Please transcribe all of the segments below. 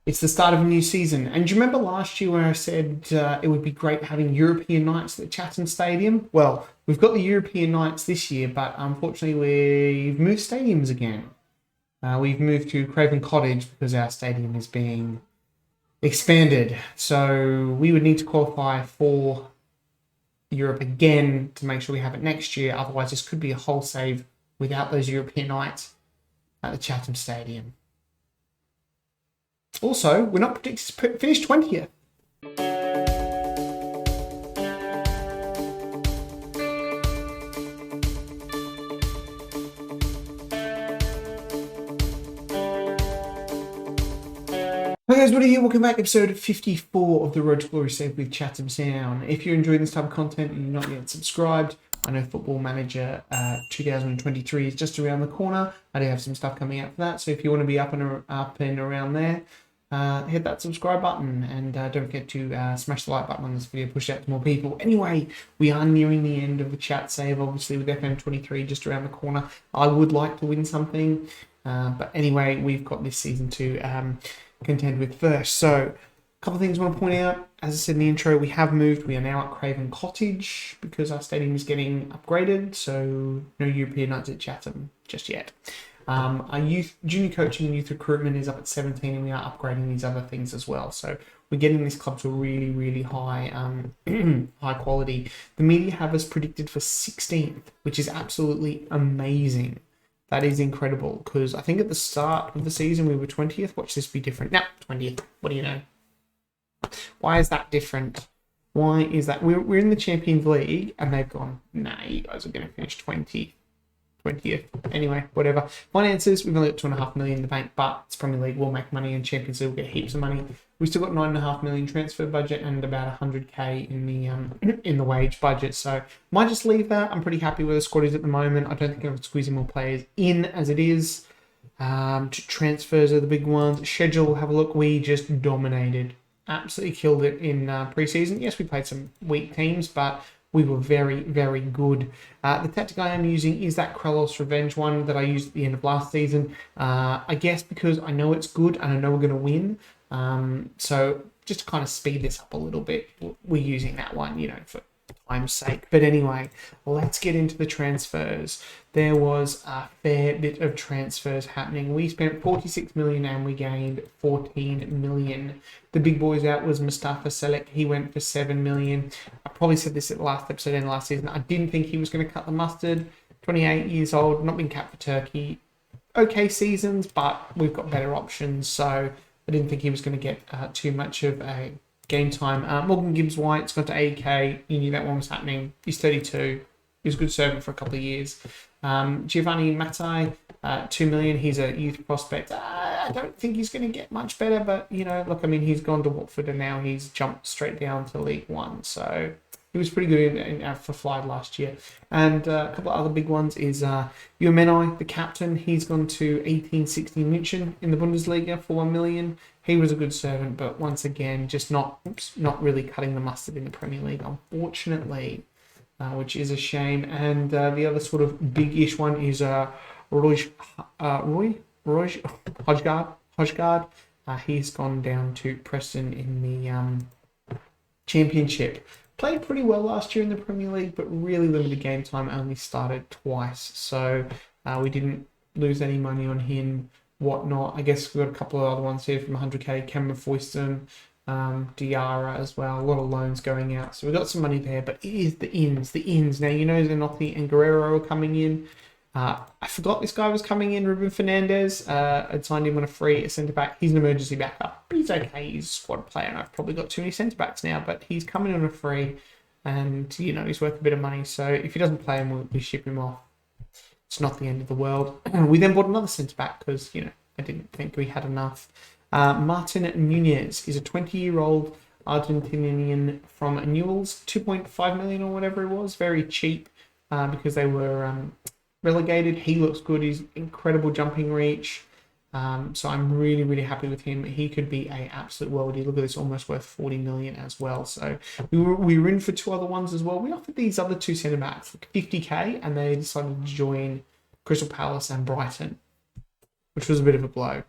It's the start of a new season. And do you remember last year where I said it would be great having European nights at Chatham Stadium? Well, we've got the European nights this year, but unfortunately we've moved stadiums again. We've moved to Craven Cottage because our stadium is being expanded. So we would need to qualify for Europe again to make sure we have it next year. Otherwise, this could be a whole save without those European nights at the Chatham Stadium. Also, we're not predicted to finish 20th. Hey guys, what are you? Welcome back, episode 54 of the Road to Glory Save with Chatham Sound. If you're enjoying this type of content and you're not yet subscribed, I know Football Manager 2023 is just around the corner. I do have some stuff coming out for that, so if you want to be up and around there, hit that subscribe button and don't forget to smash the like button on this video, push it out to more people. Anyway, we are nearing the end of the chat save, obviously with FM23 just around the corner. I would like to win something, but anyway, we've got this season to contend with first. So a couple of things I want to point out. As I said in the intro, we have moved. We are now at Craven Cottage because our stadium is getting upgraded, so no European nights at Chatham just yet. Our junior coaching and youth recruitment is up at 17, and we are upgrading these other things as well. So we're getting this club to a really, really high high quality. The media have us predicted for 16th, which is absolutely amazing. That is incredible, because I think at the start of the season we were 20th. Watch this be different. Now, 20th. What do you know? Why is that different? Why is that? We're in the Champions League, and they've gone, nah, you guys are going to finish 20th. Anyway, whatever. Finances, we've only got 2.5 million in the bank, but it's Premier League, we'll make money, and Champions League will get heaps of money. We've still got 9.5 million transfer budget and about 100k in the wage budget. So might just leave that. I'm pretty happy where the squad is at the moment. I don't think I'm squeezing more players in as it is. Transfers are the big ones. Schedule, have a look. We just dominated. Absolutely killed it in pre-season. Yes, we played some weak teams, but we were very, very good. The tactic I am using is that Krellos Revenge one that I used at the end of last season. I guess because I know it's good and I know we're going to win. So just to kind of speed this up a little bit, we're using that one, for time's sake. But anyway, let's get into the transfers. There was a fair bit of transfers happening. We spent 46 million and we gained 14 million. The big boys out was Mustafa Selek. He went for 7 million. I probably said this at the last episode and last season. I didn't think he was going to cut the mustard. 28 years old, not been capped for Turkey. Okay seasons, but we've got better options. So I didn't think he was going to get too much of a game time. Morgan Gibbs-White's gone to 80k. You knew that one was happening. He's 32. He was a good servant for a couple of years. Giovanni Matai, 2 million. He's a youth prospect. I don't think he's going to get much better, but, he's gone to Watford and now he's jumped straight down to League One. So he was pretty good for Flyde last year. And a couple of other big ones is Umenai, the captain. He's gone to 1860 München in the Bundesliga for 1 million. He was a good servant, but once again, just not really cutting the mustard in the Premier League, unfortunately, which is a shame. And the other sort of big-ish one is Roy Hojgaard. He's gone down to Preston in the Championship. Played pretty well last year in the Premier League, but really limited game time, only started twice. So we didn't lose any money on him, whatnot. I guess we've got a couple of other ones here from 100k. Cameron Foyston, Diarra as well. A lot of loans going out. So we've got some money there, but it is the ins. Now, Zanotti and Guerrero are coming in. I forgot this guy was coming in, Reuben Fernandez. I'd signed him on a free, a centre-back. He's an emergency backup, but he's okay. He's a squad player, and I've probably got too many centre-backs now, but he's coming on a free, and, he's worth a bit of money. So if he doesn't play him, we ship him off. It's not the end of the world. We then bought another centre-back because, I didn't think we had enough. Martin Nunez is a 20-year-old Argentinian from Newell's, 2.5 million or whatever it was. Very cheap because they were relegated. He looks good. He's incredible jumping reach. So I'm really, really happy with him. He could be an absolute worldie. Look at this, almost worth 40 million as well. So we were in for two other ones as well. We offered these other two centre-backs like 50k, and they decided to join Crystal Palace and Brighton, which was a bit of a blow.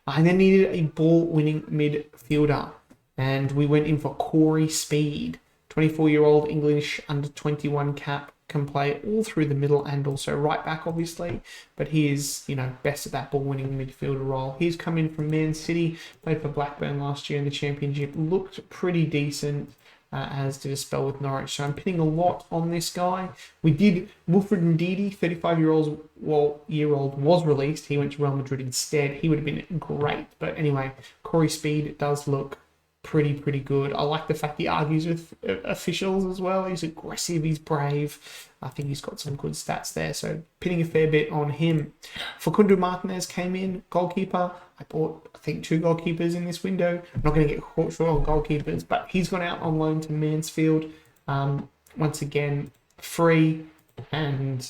I then needed a ball-winning midfielder, and we went in for Corey Speed, 24-year-old English under-21 cap, can play all through the middle and also right back, obviously, but he is, best at that ball-winning midfielder role. He's come in from Man City, played for Blackburn last year in the Championship, looked pretty decent, as did a spell with Norwich. So I'm pinning a lot on this guy. We did Wilfred Ndidi, 35-year-old was released. He went to Real Madrid instead. He would have been great. But anyway, Corey Speed does look pretty good. I like the fact he argues with officials as well. He's aggressive, he's brave. I think he's got some good stats there, so pinning a fair bit on him. Facundo Martinez came in, goalkeeper. I bought, I think, 2 goalkeepers in this window. I'm not going to get caught short on goalkeepers, but he's gone out on loan to Mansfield. Once again, free, and,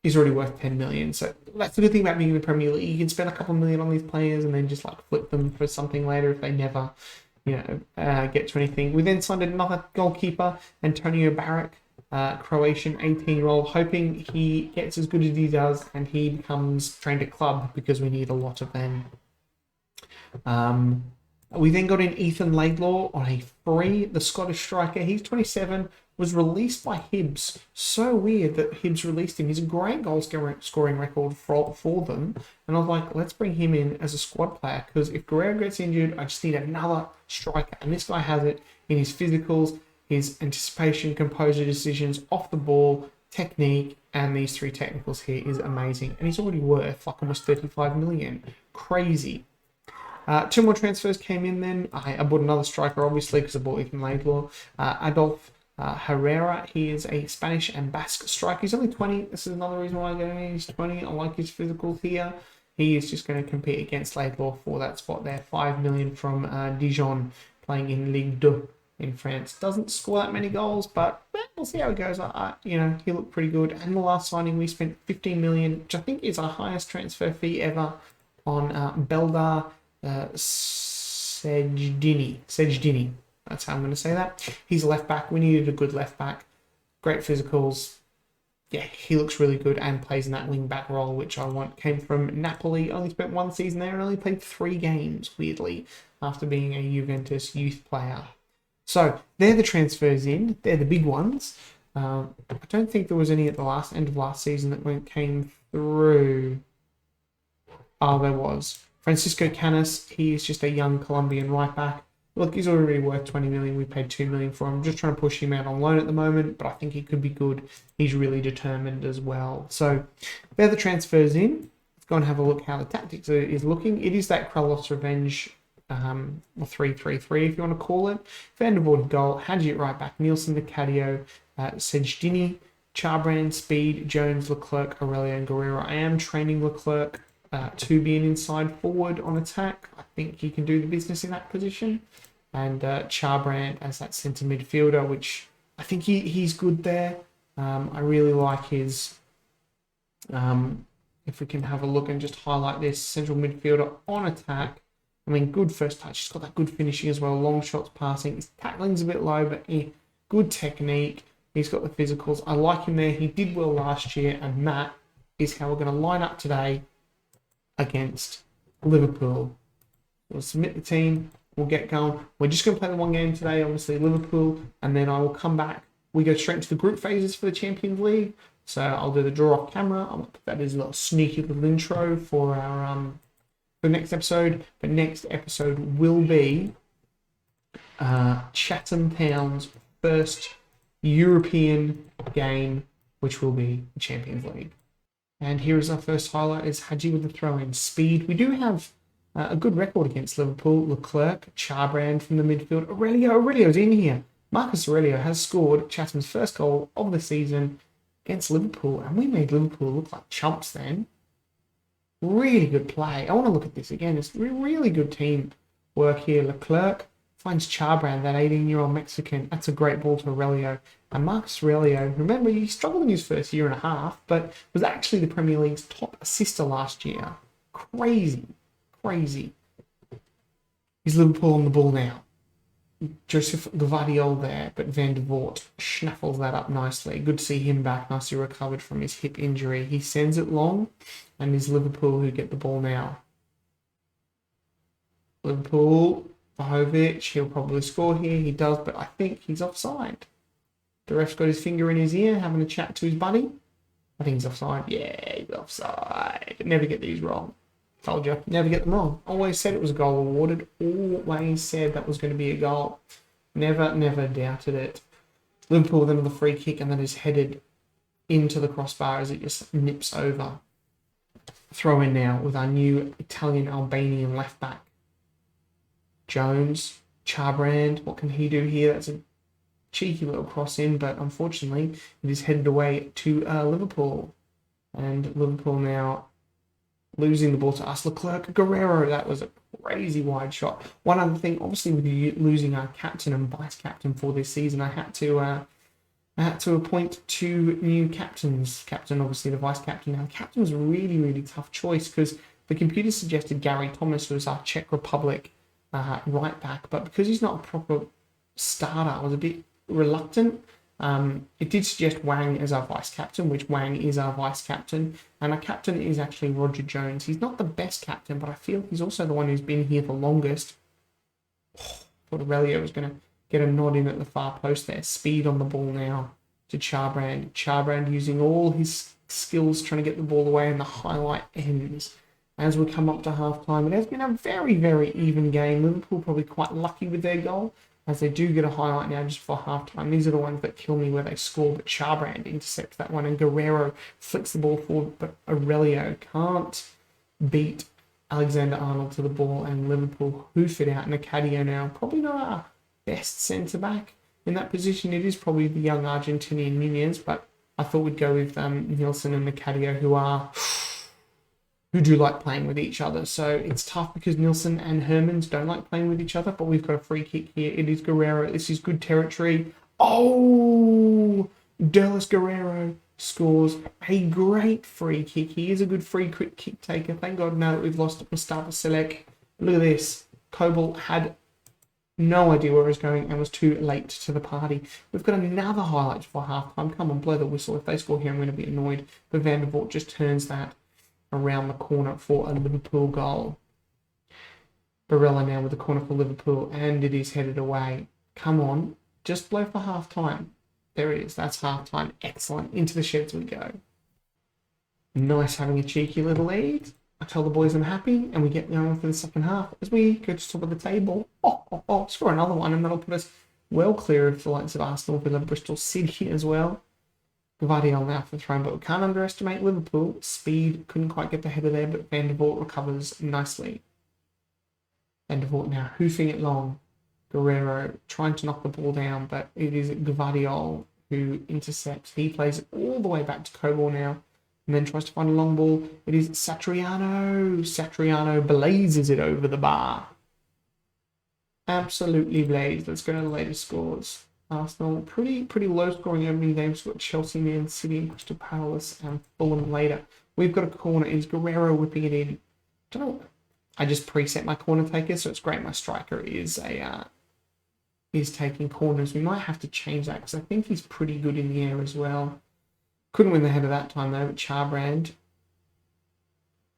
he's already worth 10 million. So that's the good thing about being in the Premier League. You can spend a couple million on these players and then just flip them for something later if they never, get to anything. We then signed another goalkeeper, Antonio Barak, Croatian 18-year-old, hoping he gets as good as he does and he becomes trained at club because we need a lot of them. We then got in Ethan Laidlaw on a free, the Scottish striker. He's 27, was released by Hibs. So weird that Hibs released him. He's a great goal scoring record for them. And I was like, let's bring him in as a squad player, because if Guerrero gets injured, I just need another striker. And this guy has it in his physicals, his anticipation, composure decisions, off the ball, technique, and these 3 technicals here is amazing. And he's already worth almost 35 million. Crazy. 2 more transfers came in then. I bought another striker, obviously, because I bought Ethan Laidlaw. Adolf Herrera, he is a Spanish and Basque striker. He's only 20. This is another reason why I go in. He's 20. I like his physicals here. He is just going to compete against Laidlaw for that spot there. 5 million from Dijon, playing in Ligue 2 in France. Doesn't score that many goals, but we'll see how it goes. He looked pretty good. And the last signing, we spent 15 million, which I think is our highest transfer fee ever, on Beldar Sejdini. That's how I'm going to say that. He's a left back. We needed a good left back. Great physicals. Yeah, he looks really good and plays in that wing back role, which I want. Came from Napoli. Only spent 1 season there and only played 3 games, weirdly, after being a Juventus youth player. So they're the transfers in. They're the big ones. I don't think there was any at the end of last season that came through. Oh, there was. Francisco Canas, he is just a young Colombian right back. Look, he's already worth 20 million. We paid 2 million for him. I'm just trying to push him out on loan at the moment, but I think he could be good. He's really determined as well. So they're the transfers in. Let's go and have a look how the tactics is looking. It is that Krallos revenge, or 3-3-3 if you want to call it. Van der Voort goal, Hadji at right back, Nielsen, Vicario, Sejdini, Charbrand, Speed, Jones, Leclerc, Aurelio, and Guerrero. I am training Leclerc to be an inside forward on attack. I think he can do the business in that position. And Charbrand as that centre midfielder, which I think he's good there. I really like his, if we can have a look and just highlight this, central midfielder on attack. I mean, good first touch. He's got that good finishing as well. Long shots passing. His tackling's a bit low, but good technique. He's got the physicals. I like him there. He did well last year, and that is how we're going to line up today against Liverpool. We'll submit the team. We'll get going. We're just going to play the 1 game today, obviously Liverpool, and then I will come back. We go straight into the group phases for the Champions League. So I'll do the draw off camera. I'll put that as a little sneaky little intro for our for the next episode. But next episode will be Chatham Town's first European game, which will be the Champions League. And here is our first highlight, is Hadji with the throw-in. Speed. We do have a good record against Liverpool. Leclerc, Charbrand from the midfield. Aurelio's in here. Marcus Aurelio has scored Chatham's first goal of the season against Liverpool, and we made Liverpool look like chumps then. Really good play. I want to look at this again. It's really good team work here. Leclerc finds Charbrand, that 18-year-old Mexican. That's a great ball to Aurelio. And Marcus Aurelio, remember, he struggled in his first year and a half, but was actually the Premier League's top assister last year. Crazy. Is Liverpool on the ball now? Joseph Gvardiol there, but Van der Voort schnaffles that up nicely. Good to see him back, nicely recovered from his hip injury. He sends it long, and it's Liverpool who get the ball now. Liverpool, Vlahovic, he'll probably score here. He does, but I think he's offside. The ref's got his finger in his ear, having a chat to his buddy. I think he's offside. Yeah, he's offside. Never get these wrong. Told you, never get them wrong. Always said it was a goal awarded. Always said that was going to be a goal. Never doubted it. Liverpool then with a free kick, and that is headed into the crossbar as it just nips over. Throw in now with our new Italian-Albanian left back. Jones, Charbrand, what can he do here? That's a cheeky little cross in, but unfortunately it is headed away to Liverpool. And Liverpool now losing the ball to us. Leclerc, Guerrero, that was a crazy wide shot. One other thing, obviously with losing our captain and vice-captain for this season, I had to appoint 2 new captains. Captain, obviously the vice-captain. Now, the captain was a really tough choice because the computer suggested Gary Thomas, who was our Czech Republic right back, but because he's not a proper starter, I was a bit reluctant. It did suggest Wang as our vice-captain, which Wang is our vice-captain, and our captain is actually Roger Jones. He's not the best captain, but I feel he's also the one who's been here the longest. Thought Aurelio was going to get a nod in at the far post there. Speed on the ball now to Charbrand. Charbrand using all his skills trying to get the ball away, and the highlight ends as we come up to half-time. It has been a very even game. Liverpool probably quite lucky with their goal, as they do get a highlight now just for half-time. These are the ones that kill me where they score, but Charbrand intercepts that one, and Guerrero flicks the ball forward, but Aurelio can't beat Alexander-Arnold to the ball, and Liverpool hoof it out. Nacadio now, probably not our best centre-back in that position. It is probably the young Argentinian Nunez, but I thought we'd go with Nielsen and Nacadio, who do like playing with each other. So it's tough because Nielsen and Hermans don't like playing with each other, but we've got a free kick here. It is Guerrero. This is good territory. Oh! Derlis Guerrero scores a great free kick. He is a good free kick taker. Thank God now that we've lost Mustafa Selek. Look at this. Kobel had no idea where he was going and was too late to the party. We've got another highlight for half-time. Come on, blow the whistle. If they score here, I'm going to be annoyed. But Van der Voort just turns that around the corner for a Liverpool goal. Barella now with the corner for Liverpool, and it is headed away. Come on, just blow for half-time. There it is, that's half-time. Excellent. Into the sheds we go. Nice having a cheeky little lead. I tell the boys I'm happy, and we get going for the second half as we go to top of the table. Score another one, and that'll put us well clear of the likes of Arsenal, Villa, Bristol City as well. Gvardiol now for the throw, but we can't underestimate Liverpool. Speed couldn't quite get the header there, but Van der Voort recovers nicely. Van der Voort now hoofing it long. Guerrero trying to knock the ball down, but it is Gvardiol who intercepts. He plays it all the way back to Kobel now, and then tries to find a long ball. It is Satriano. Satriano blazes it over the bar. Absolutely blazed. Let's go to the latest scores. Arsenal, pretty low scoring opening games. We've got Chelsea, Man City, Crystal Palace, and Fulham later. We've got a corner. Is Guerrero whipping it in? Don't know. I just preset my corner taker, so it's great. My striker is taking corners. We might have to change that because I think he's pretty good in the air as well. Couldn't win the header that time though. But Charbrand,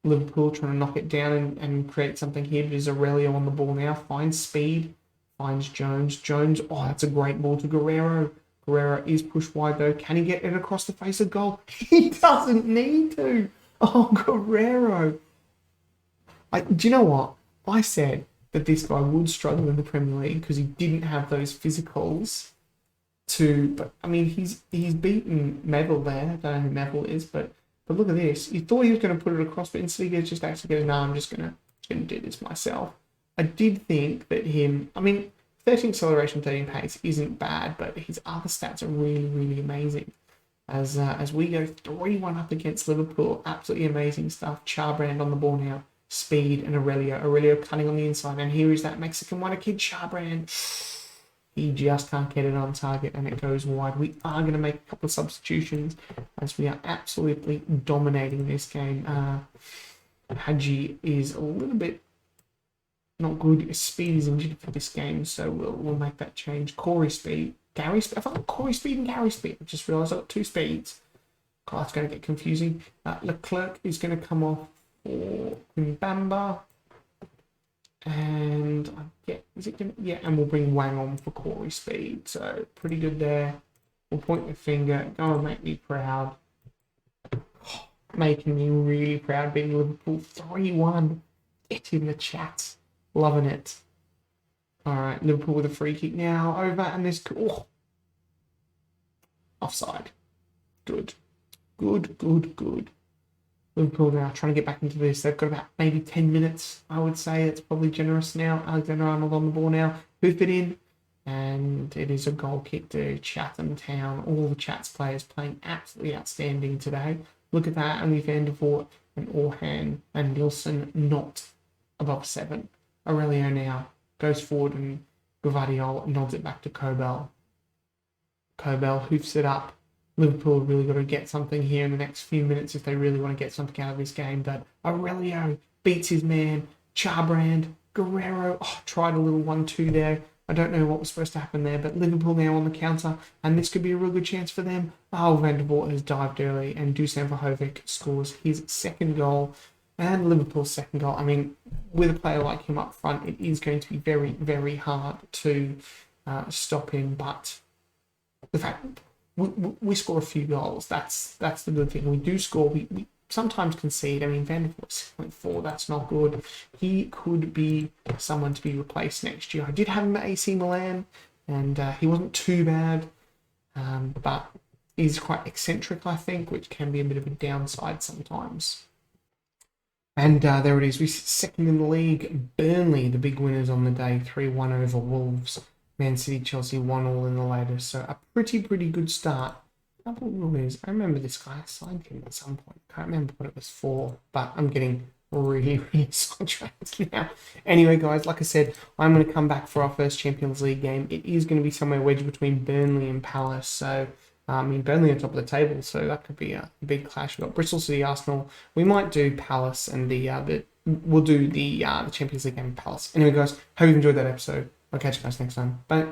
Liverpool trying to knock it down and create something here. But is Aurelio on the ball now? Finds speed. Finds Jones. Jones, that's a great ball to Guerrero. Guerrero is pushed wide though. Can he get it across the face of goal? He doesn't need to. Oh, Guerrero. Do you know what? I said that this guy would struggle in the Premier League because he didn't have those physicals but I mean, he's beaten Neville there. I don't know who Neville is, but look at this. You thought he was going to put it across, but instead he just actually goes, no, I'm just going to do this myself. I did think that 13 acceleration, 13 pace isn't bad, but his other stats are really amazing. As we go 3-1 up against Liverpool, absolutely amazing stuff. Charbrand on the ball now. Speed and Aurelio cutting on the inside, and here is that Mexican wonder kid, Charbrand. He just can't get it on target, and it goes wide. We are going to make a couple of substitutions as we are absolutely dominating this game. Hadji is a little bit not good. Speed is injured for this game, so we'll make that change. Corey Speed, Gary Speed. I've got Corey Speed and Gary Speed. I just realised I've got two speeds. God, that's going to get confusing. Leclerc is going to come off for Mbamba. And I get, is it going to, yeah, and we'll bring Wang on for Corey Speed. So pretty good there. We'll point the finger. Go and make me proud. Oh, making me really proud beating Liverpool 3-1. Get in the chat. Loving it. All right, Liverpool with a free kick now. Over and this, oh, offside. Good. Good. Liverpool now trying to get back into this. They've got about maybe 10 minutes, I would say. It's probably generous now. Alexander-Arnold on the ball now. Hoof it in. And it is a goal kick to Chatham Town. All the Chats players playing absolutely outstanding today. Look at that. Only Van der Voort and Orhan and Nielsen not above 7. Aurelio now goes forward and Gvardiol nods it back to Kobel. Kobel hoofs it up. Liverpool really got to get something here in the next few minutes if they really want to get something out of this game. But Aurelio beats his man. Charbrand, Guerrero, tried a little 1-2 there. I don't know what was supposed to happen there, but Liverpool now on the counter, and this could be a real good chance for them. Oh, Van der Voort has dived early, and Dusan Vlahovic scores his second goal, and Liverpool's second goal. I mean, with a player like him up front, it is going to be very, very hard to stop him, but the fact we score a few goals, that's the good thing. We do score, we sometimes concede. I mean, Van der Voort 6.4, that's not good. He could be someone to be replaced next year. I did have him at AC Milan, and he wasn't too bad, but he's quite eccentric, I think, which can be a bit of a downside sometimes. And there it is. We sit second in the league. Burnley, the big winners on the day, 3-1 over Wolves. Man City, Chelsea 1-1 in the latest. So a pretty good start. Nunez, I remember this guy. I signed him at some point. Can't remember what it was for, but I'm getting really sidetracked now. Anyway, guys, like I said, I'm going to come back for our first Champions League game. It is going to be somewhere wedged between Burnley and Palace. So, Burnley on top of the table, so that could be a big clash. We've got Bristol City, Arsenal. We might do Palace and we'll do the Champions League game in Palace. Anyway, guys, hope you've enjoyed that episode. I'll catch you guys next time. Bye.